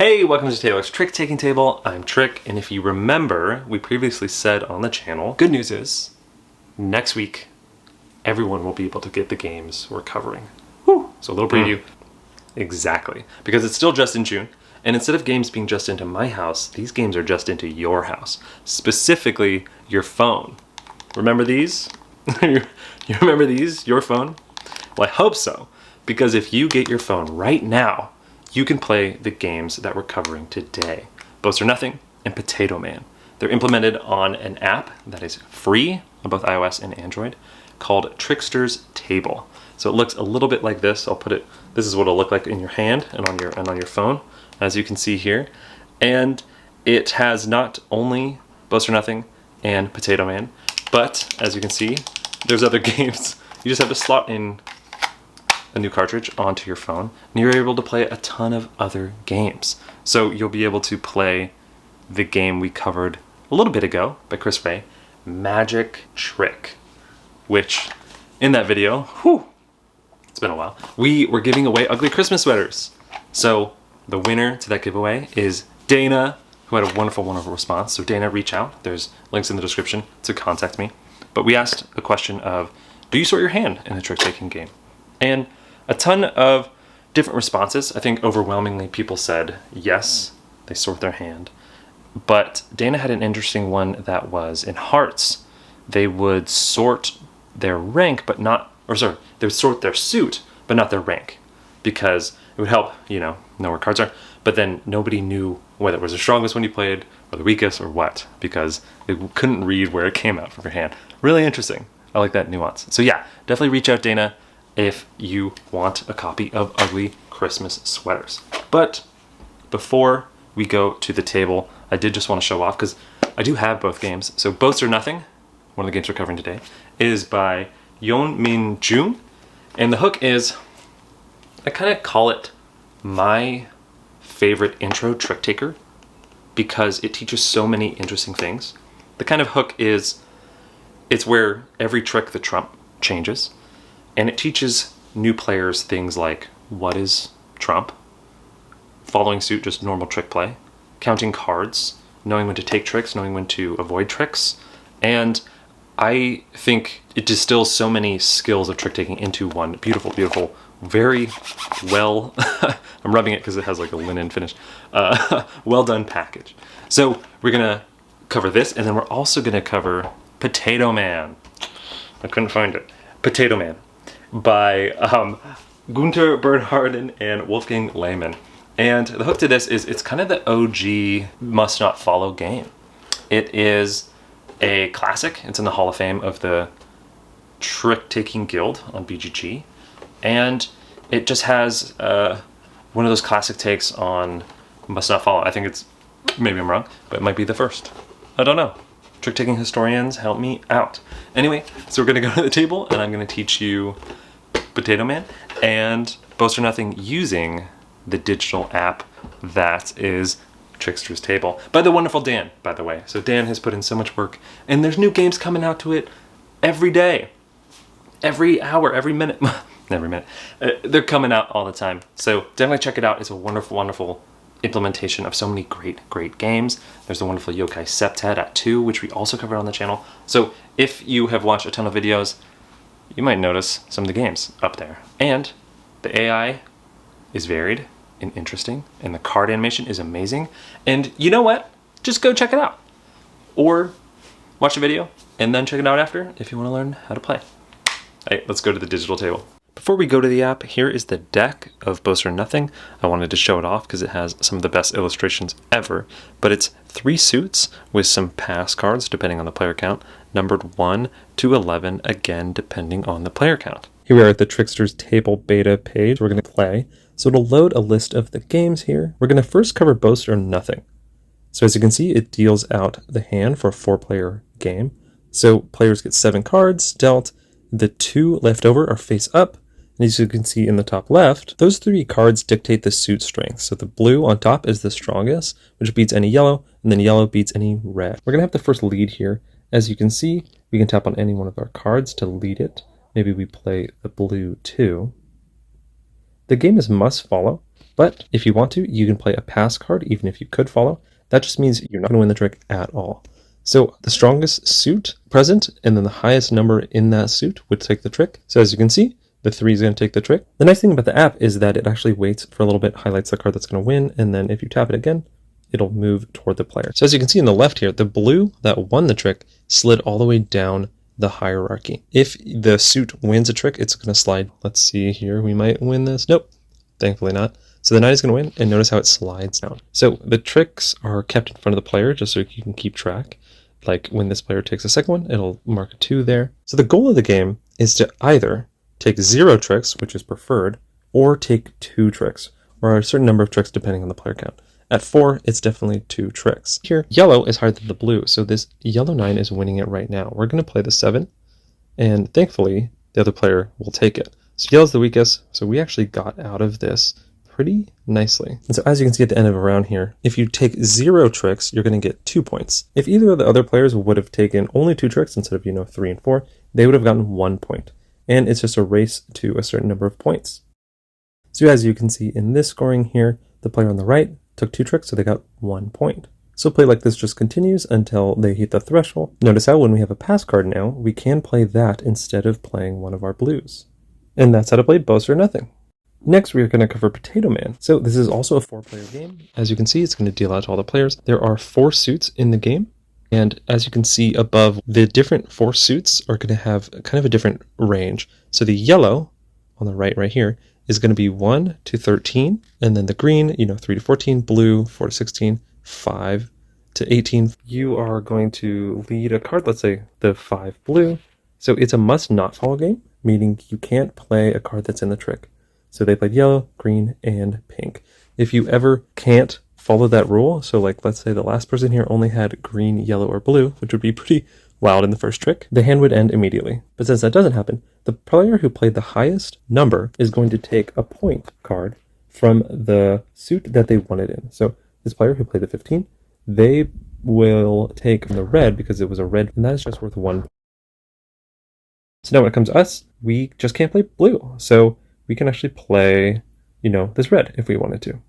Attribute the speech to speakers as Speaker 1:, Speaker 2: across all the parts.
Speaker 1: Hey, welcome to Taylor's Trick-Taking Table. I'm Trick, and if you remember, we previously said on the channel, good news is, next week, everyone will be able to get the games we're covering. Whew. So a little preview. Exactly. Because it's still just in June, and instead of games being just into my house, these games are just into your house. Specifically, your phone. Remember these? You remember these? Your phone? Well, I hope so. Because if you get your phone right now, you can play the games that we're covering today. Boast or Nothing and Potato Man. They're implemented on an app that is free on both iOS and Android called Trickster's Table. So it looks a little bit like this. This is what it'll look like in your hand and on your phone, as you can see here. And it has not only Boast or Nothing and Potato Man, but as you can see, there's other games. You just have to slot in a new cartridge onto your phone, and you're able to play a ton of other games. So you'll be able to play the game we covered a little bit ago by Chris Ray, Magic Trick, which in that video, it's been a while, we were giving away ugly Christmas sweaters. So the winner to that giveaway is Dana, who had a wonderful, wonderful response. So Dana, reach out. There's links in the description to contact me. But we asked a question of, do you sort your hand in a trick-taking game? And a ton of different responses. I think overwhelmingly people said yes, they sort their hand. But Dana had an interesting one that was in hearts. They would sort their rank, but not, they would sort their suit, but not their rank. Because it would help, know where cards are. But then nobody knew whether it was the strongest one you played or the weakest or what, because they couldn't read where it came out from your hand. Really interesting. I like that nuance. So yeah, definitely reach out, Dana, if you want a copy of ugly Christmas sweaters. But before we go to the table, I did just want to show off, because I do have both games. So Boast or Nothing, one of the games we're covering today, is by Yeon Min Jun. And the hook is, I kind of call it my favorite intro trick taker, because it teaches so many interesting things. The kind of hook is, it's where every trick the trump changes. And it teaches new players things like what is trump, following suit, just normal trick play, counting cards, knowing when to take tricks, knowing when to avoid tricks. And I think it distills so many skills of trick taking into one beautiful, beautiful, very well, I'm rubbing it because it has like a linen finish, well done package. So we're gonna cover this, and then we're also gonna cover Potato Man. I couldn't find it. Potato Man by Gunther Bernharden and Wolfgang Lehmann. And the hook to this is, it's kind of the OG must not follow game. It is a classic. It's in the Hall of Fame of the Trick-Taking Guild on BGG. And it just has one of those classic takes on must not follow. I think it's, maybe I'm wrong, but it might be the first. I don't know. Trick-taking historians, help me out. Anyway, so we're gonna go to the table, and I'm gonna teach you Potato Man and Boast or Nothing using the digital app that is Trickster's Table by the wonderful Dan, by the way. So Dan has put in so much work, and there's new games coming out to it every day, every hour, every minute, every minute. They're coming out all the time. So definitely check it out. It's a wonderful, wonderful implementation of so many great games. There's the wonderful Yokai Septet at 2, which we also covered on the channel. So if you have watched a ton of videos, you might notice some of the games up there. And the AI is varied and interesting, and the card animation is amazing. And you know what? Just go check it out. Or watch the video and then check it out after if you want to learn how to play. Hey, let's go to the digital table. Before we go to the app, here is the deck of Boast or Nothing. I wanted to show it off because it has some of the best illustrations ever, but it's 3 suits with some pass cards depending on the player count, numbered 1 to 11, again depending on the player count. Here we are at the Trickster's Table beta page. We're going to play. So it'll load a list of the games here. We're going to first cover Boast or Nothing. So as you can see, it deals out the hand for a 4-player game. So players get 7 cards dealt. The 2 left over are face up. And as you can see in the top left, those 3 cards dictate the suit strength. So the blue on top is the strongest, which beats any yellow, and then yellow beats any red. We're going to have the first lead here. As you can see, we can tap on any one of our cards to lead it. Maybe we play the blue 2. The game is must follow. But if you want to, you can play a pass card, even if you could follow. That just means you're not going to win the trick at all. So the strongest suit present, and then the highest number in that suit would take the trick. So as you can see, the 3 is going to take the trick. The nice thing about the app is that it actually waits for a little bit, highlights the card that's going to win, and then if you tap it again, it'll move toward the player. So as you can see in the left here, the blue that won the trick slid all the way down the hierarchy. If the suit wins a trick, it's going to slide. Let's see here. We might win this. Nope. Thankfully not. So the knight is going to win, and notice how it slides down. So the tricks are kept in front of the player just so you can keep track. Like when this player takes a second one, it'll mark a 2 there. So the goal of the game is to either take 0 tricks, which is preferred, or take 2 tricks, or a certain number of tricks depending on the player count. At 4, it's definitely 2 tricks. Here, yellow is higher than the blue, so this yellow 9 is winning it right now. We're going to play the 7, and thankfully, the other player will take it. So yellow's the weakest, so we actually got out of this pretty nicely. And so as you can see at the end of a round here, if you take 0 tricks, you're going to get 2 points. If either of the other players would have taken only 2 tricks instead of, 3 and 4, they would have gotten 1 point. And it's just a race to a certain number of points. So as you can see in this scoring here, the player on the right took 2 tricks, so they got 1 point. So play like this just continues until they hit the threshold. Notice how when we have a pass card now, we can play that instead of playing one of our blues. And that's how to play Boast or Nothing. Next, we are going to cover Potato Man. So this is also a 4-player game. As you can see, it's going to deal out to all the players. There are 4 suits in the game. And as you can see above, the different 4 suits are going to have kind of a different range. So the yellow on the right here is going to be 1 to 13. And then the green, 3 to 14, blue, 4 to 16, 5 to 18. You are going to lead a card, let's say the 5 blue. So it's a must not follow game, meaning you can't play a card that's in the trick. So they played yellow, green, and pink. If you ever can't follow that rule, so like let's say the last person here only had green, yellow, or blue, which would be pretty wild in the first trick, the hand would end immediately. But since that doesn't happen, the player who played the highest number is going to take a point card from the suit that they won it in. So this player who played the 15, they will take the red because it was a red, and that is just worth 1. So now when it comes to us, we just can't play blue. So we can actually play, this red if we wanted to.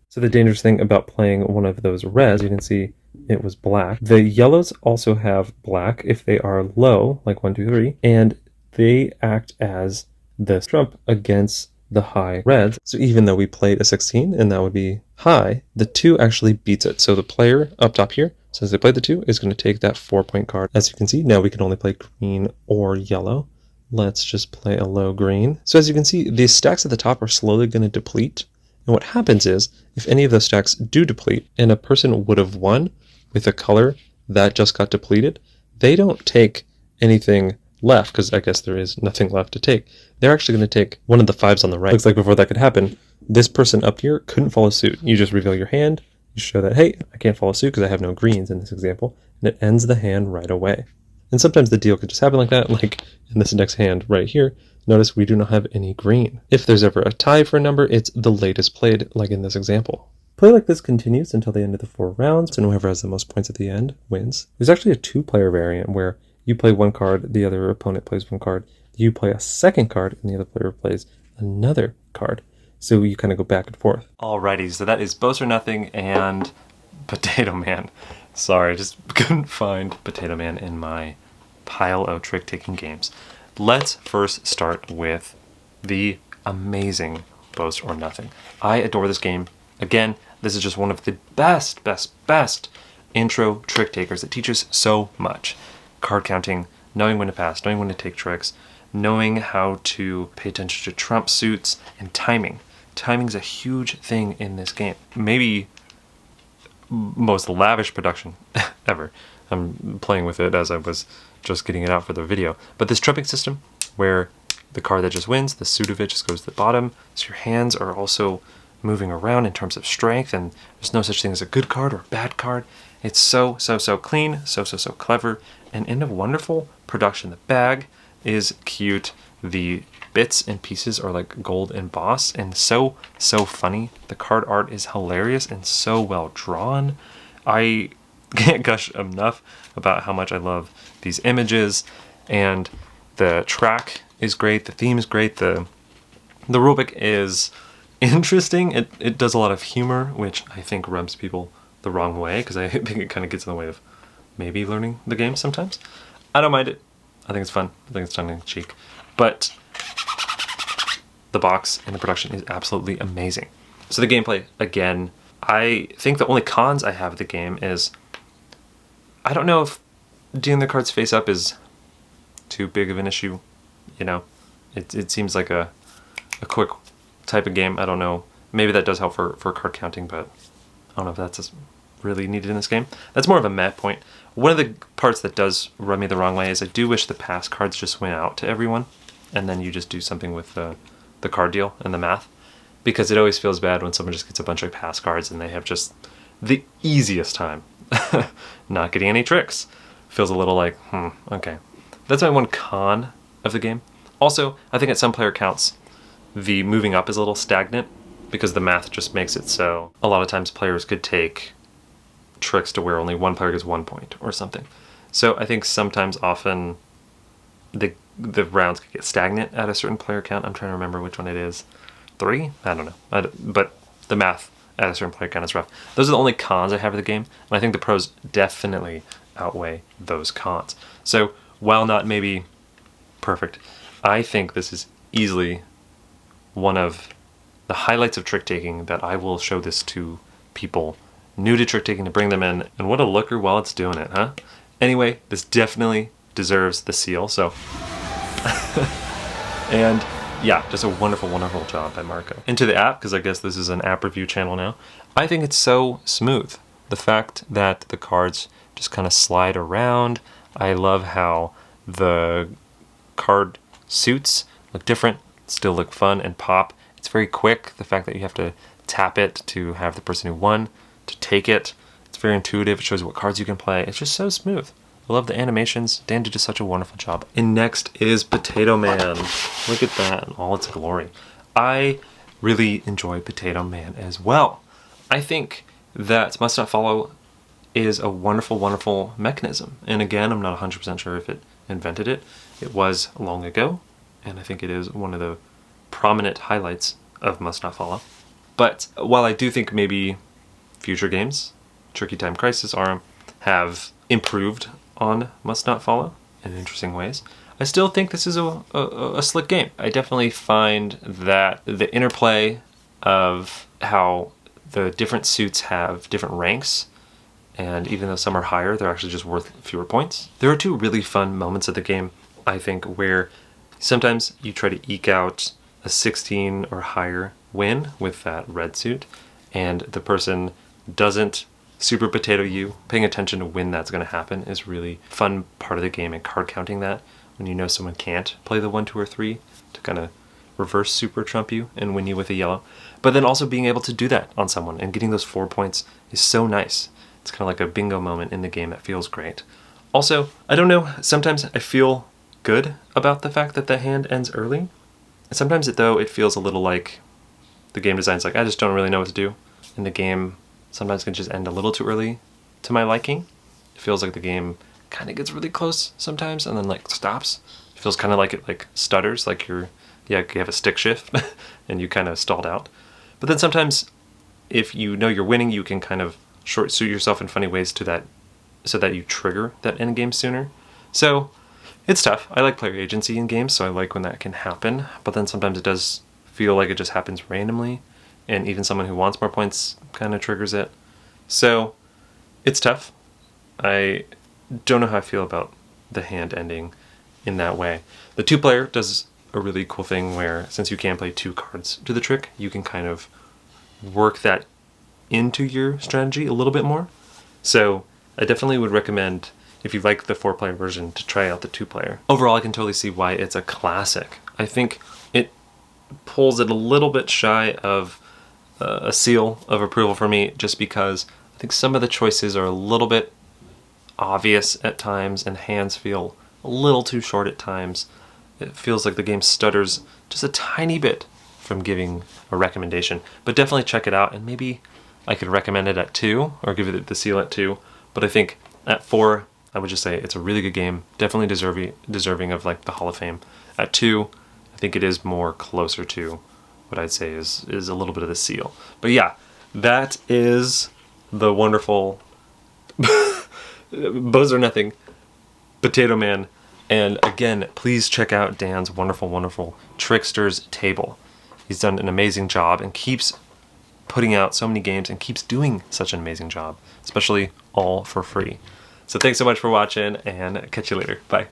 Speaker 1: So the dangerous thing about playing one of those reds, you can see it was black. The yellows also have black if they are low, like 1, 2, 3, and they act as the trump against the high reds. So even though we played a 16 and that would be high, the 2 actually beats it. So the player up top here, since they played the 2, is going to take that 4-point card. As you can see, now we can only play green or yellow. Let's just play a low green. So as you can see, these stacks at the top are slowly going to deplete. And what happens is, if any of those stacks do deplete, and a person would have won with a color that just got depleted, they don't take anything left, because I guess there is nothing left to take. They're actually going to take one of the 5s on the right. Looks like before that could happen, this person up here couldn't follow suit. You just reveal your hand, you show that, hey, I can't follow suit because I have no greens in this example, and it ends the hand right away. And sometimes the deal could just happen like that, like in this next hand right here. Notice we do not have any green. If there's ever a tie for a number, it's the latest played, like in this example. Play like this continues until the end of the 4 rounds, and whoever has the most points at the end wins. There's actually a 2-player variant where you play one card, the other opponent plays one card, you play a second card, and the other player plays another card. So you kind of go back and forth. Alrighty, so that is Boast or Nothing and Potato Man. Sorry, I just couldn't find Potato Man in my pile of trick-taking games. Let's first start with the amazing Boast or Nothing. I adore this game. Again, this is just one of the best intro trick takers. It teaches so much. Card counting, knowing when to pass, knowing when to take tricks, knowing how to pay attention to trump suits, and timing. Timing is a huge thing in this game. Maybe most lavish production ever. I'm playing with it as I was just getting it out for the video. But this trumping system, where the card that just wins, the suit of it just goes to the bottom, so your hands are also moving around in terms of strength, and there's no such thing as a good card or a bad card. It's so clean, so clever, and in a wonderful production. The bag is cute. The bits and pieces are like gold embossed and so funny. The card art is hilarious and so well drawn. I can't gush enough about how much I love these images, and the track is great, the theme is great, the rulebook is interesting. It does a lot of humor, which I think rubs people the wrong way, because I think it kind of gets in the way of maybe learning the game sometimes. I don't mind it. I think it's fun. I think it's tongue-in-cheek. But the box and the production is absolutely amazing. So the gameplay, again, I think the only cons I have of the game is I don't know if dealing the cards face up is too big of an issue. You know, it seems like a quick type of game. I don't know. Maybe that does help for card counting, but I don't know if that's really needed in this game. That's more of a meh point. One of the parts that does rub me the wrong way is I do wish the pass cards just went out to everyone, and then you just do something with the card deal and the math, because it always feels bad when someone just gets a bunch of pass cards and they have just the easiest time not getting any tricks. Feels a little like, okay. That's my one con of the game. Also, I think at some player counts, the moving up is a little stagnant, because the math just makes it so a lot of times players could take tricks to where only one player gets 1 point or something. So I think sometimes often the rounds could get stagnant at a certain player count. I'm trying to remember which one it is. 3? I don't know. But the math at a certain player count is rough. Those are the only cons I have of the game, and I think the pros definitely outweigh those cons. So while not maybe perfect, I think this is easily one of the highlights of trick-taking that I will show this to people new to trick-taking, to bring them in. And what a looker while it's doing it, huh? Anyway, this definitely deserves the seal, so... and yeah, just a wonderful, wonderful job by Marco. Into the app, because I guess this is an app review channel now. I think it's so smooth. The fact that the cards just kind of slide around. I love how the card suits look different, still look fun and pop. It's very quick. The fact that you have to tap it to have the person who won to take it. It's very intuitive. It shows what cards you can play. It's just so smooth. I love the animations. Dan did just such a wonderful job. And next is Potato Man. Look at that in all its glory. I really enjoy Potato Man as well. I think that Must Not Follow is a wonderful, wonderful mechanism. And again, I'm not 100% sure if it invented it. It was long ago, and I think it is one of the prominent highlights of Must Not Follow. But while I do think maybe future games, Tricky Time Crisis, ARM, have improved on Must Not Follow in interesting ways, I still think this is a slick game. I definitely find that the interplay of how the different suits have different ranks, and even though some are higher, they're actually just worth fewer points. There are two really fun moments of the game, I think, where sometimes you try to eke out a 16 or higher win with that red suit, and the person doesn't super potato you. Paying attention to when that's going to happen is really fun part of the game, and card counting that when you know someone can't play the 1, 2, or 3 to kind of reverse super trump you and win you with a yellow. But then also being able to do that on someone and getting those 4 points is so nice. It's kind of like a bingo moment in the game that feels great. Also, I don't know, sometimes I feel good about the fact that the hand ends early. And sometimes though it feels a little like the game design's like, I just don't really know what to do. And the game sometimes can just end a little too early to my liking. It feels like the game kind of gets really close sometimes and then like stops. It feels kind of like it like stutters, like you have a stick shift and you kind of stalled out. But then sometimes if you know you're winning, you can kind of short suit yourself in funny ways to that, so that you trigger that end game sooner. So it's tough. I like player agency in games, so I like when that can happen. But then sometimes it does feel like it just happens randomly, and even someone who wants more points kind of triggers it. So it's tough. I don't know how I feel about the hand ending in that way. The 2-player does a really cool thing where, since you can play 2 cards to the trick, you can kind of work that into your strategy a little bit more. So I definitely would recommend, if you like the 4-player version, to try out the 2-player. Overall, I can totally see why it's a classic. I think it pulls it a little bit shy of a seal of approval for me, just because I think some of the choices are a little bit obvious at times, and hands feel a little too short at times. It feels like the game stutters just a tiny bit from giving a recommendation. But definitely check it out, and maybe I could recommend it at 2, or give it the seal at 2. But I think at 4, I would just say it's a really good game, definitely deserving of like the Hall of Fame. At 2, I think it is more closer to what I'd say is a little bit of the seal. But yeah, that is the wonderful Bows Are Nothing Potato Man. And again, please check out Dan's wonderful, wonderful Trickster's Table. He's done an amazing job and keeps putting out so many games and keeps doing such an amazing job, especially all for free. So thanks so much for watching, and catch you later. Bye.